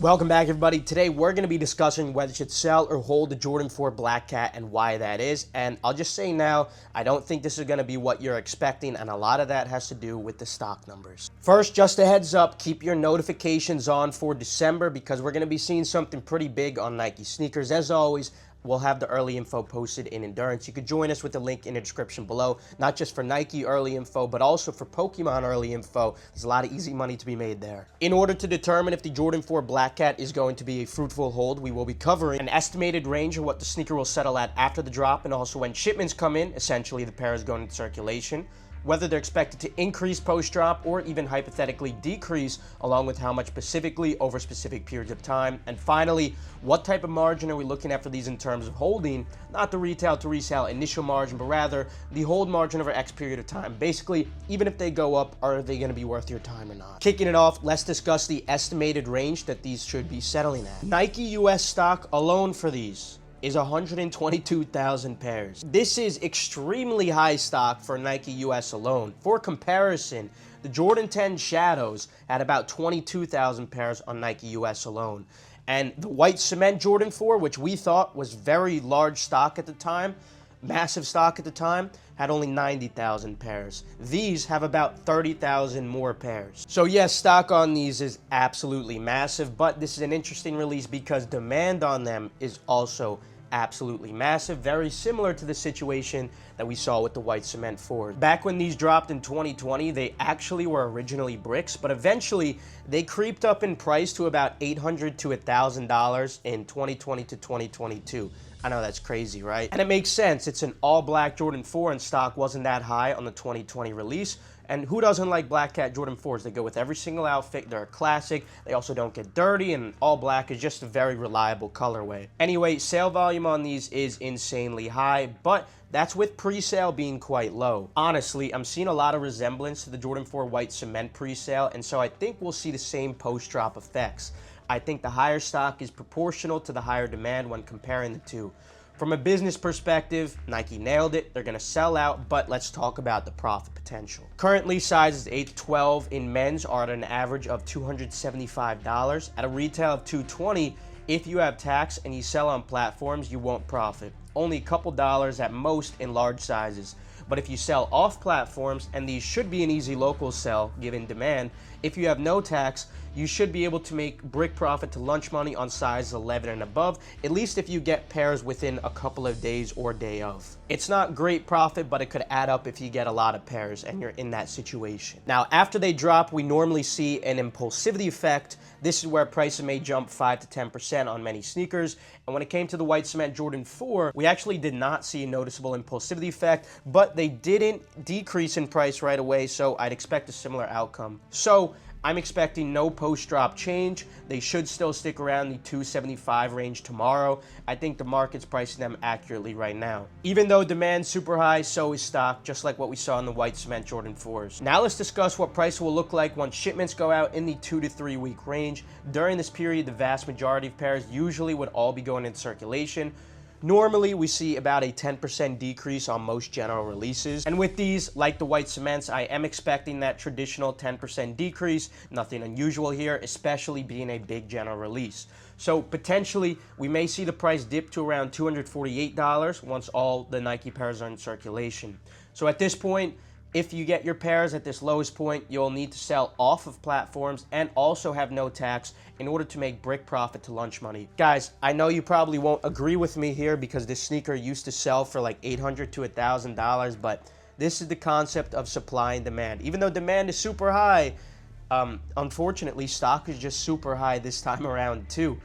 Welcome back, everybody. Today we're going to be discussing whether you should sell or hold the Jordan 4 Black Cat and why that is. And I'll just say now, I don't think this is going to be what you're expecting, and a lot of that has to do with the stock numbers. First, just a heads up, keep your notifications on for December because we're going to be seeing something pretty big on Nike sneakers. As always, we'll have the early info posted in Endurance. You could join us with the link in the description below, not just for Nike early info, but also for Pokemon early info. There's a lot of easy money to be made there. In order to determine if the Jordan 4 Black Cat is going to be a fruitful hold, we will be covering an estimated range of what the sneaker will settle at after the drop, and also when shipments come in, essentially the pair is going into circulation, whether they're expected to increase post-drop or even hypothetically decrease, along with how much specifically over specific periods of time. And finally, what type of margin are we looking at for these in terms of holding? Not the retail to resale initial margin, but rather the hold margin over X period of time. Basically, even if they go up, are they going to be worth your time or not? Kicking it off, let's discuss the estimated range that these should be settling at. Nike US stock alone for these is 122,000 pairs. This is extremely high stock for Nike US alone. For comparison, the Jordan 10 Shadows had about 22,000 pairs on Nike US alone. And the white cement Jordan 4, which we thought was very large stock at the time, massive stock at the time, had only 90,000 pairs. These have about 30,000 more pairs. So yes, stock on these is absolutely massive, but this is an interesting release because demand on them is also absolutely massive, very similar to the situation that we saw with the white cement 4s. Back when these dropped in 2020, they actually were originally bricks, but eventually they creeped up in price to about $800 to $1,000 in 2020 to 2022. I know that's crazy, right? And it makes sense. It's an all-black Jordan 4 and stock wasn't that high on the 2020 release. And who doesn't like Black Cat Jordan 4s? They go with every single outfit. They're a classic. They also don't get dirty, and all black is just a very reliable colorway. Anyway, sale volume on these is insanely high, but that's with pre-sale being quite low. Honestly, I'm seeing a lot of resemblance to the Jordan 4 white cement pre-sale, and so I think we'll see the same post-drop effects. I think the higher stock is proportional to the higher demand when comparing the two. From a business perspective, Nike nailed it. They're going to sell out, but let's talk about the profit potential. Currently, sizes 8 to 12 in men's are at an average of $275. At a retail of $220, if you have tax and you sell on platforms, you won't profit. Only a couple dollars at most in large sizes. But if you sell off platforms, and these should be an easy local sell given demand, if you have no tax, you should be able to make brick profit to lunch money on size 11 and above, at least if you get pairs within a couple of days or day of. It's not great profit, but it could add up if you get a lot of pairs and you're in that situation. Now, after they drop, we normally see an impulsivity effect. This is where prices may jump 5 to 10% on many sneakers. And when it came to the white cement Jordan 4, we actually did not see a noticeable impulsivity effect, but they didn't decrease in price right away, so I'd expect a similar outcome. So I'm expecting no post-drop change. They should still stick around the $275 range tomorrow. I think the market's pricing them accurately right now. Even though demand's super high, so is stock, just like what we saw in the white cement Jordan 4s. Now let's discuss what price will look like once shipments go out in the 2 to 3 week range. During this period, the vast majority of pairs usually would all be going into circulation. Normally, we see about a 10% decrease on most general releases. And with these, like the white cements, I am expecting that traditional 10% decrease. Nothing unusual here, especially being a big general release. So potentially, we may see the price dip to around $248 once all the Nike pairs are in circulation. So at this point, if you get your pairs at this lowest point, you'll need to sell off of platforms and also have no tax in order to make brick profit to lunch money. Guys, I know you probably won't agree with me here because this sneaker used to sell for like $800 to $1,000, but this is the concept of supply and demand. Even though demand is super high, unfortunately, stock is just super high this time around too.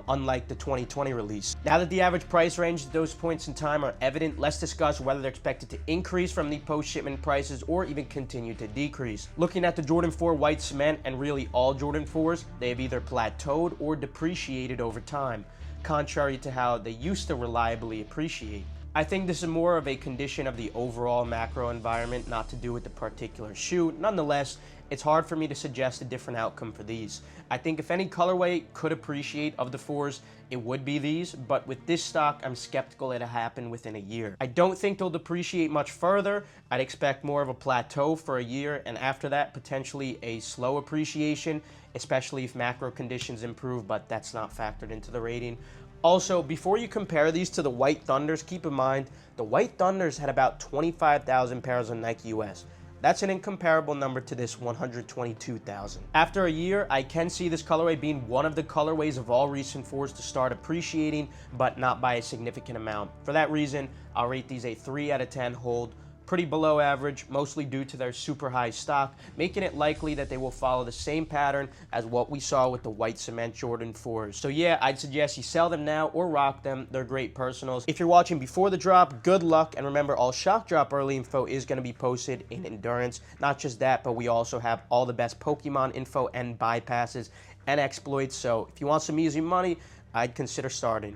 Unlike the 2020 release. Now that the average price range at those points in time are evident, let's discuss whether they're expected to increase from the post-shipment prices or even continue to decrease. Looking at the Jordan 4 white cement and really all Jordan 4s, they have either plateaued or depreciated over time, contrary to how they used to reliably appreciate. I think this is more of a condition of the overall macro environment, not to do with the particular shoe. Nonetheless, it's hard for me to suggest a different outcome for these. I think if any colorway could appreciate of the 4s, it would be these, but with this stock, I'm skeptical it'll happen within a year. I don't think they'll depreciate much further. I'd expect more of a plateau for a year, and after that, potentially a slow appreciation, especially if macro conditions improve, but that's not factored into the rating. Also, before you compare these to the White Thunders, keep in mind, the White Thunders had about 25,000 pairs on Nike US. That's an incomparable number to this 122,000. After a year, I can see this colorway being one of the colorways of all recent 4s to start appreciating, but not by a significant amount. For that reason, I'll rate these a 3 out of 10 hold. Pretty below average, mostly due to their super high stock, making it likely that they will follow the same pattern as what we saw with the white cement Jordan 4s. So yeah, I'd suggest you sell them now or rock them. They're great personals. If you're watching before the drop, good luck, and remember, all shock drop early info is going to be posted in Endurance. Not just that, but we also have all the best Pokemon info and bypasses and exploits. So if you want some easy money, I'd consider starting.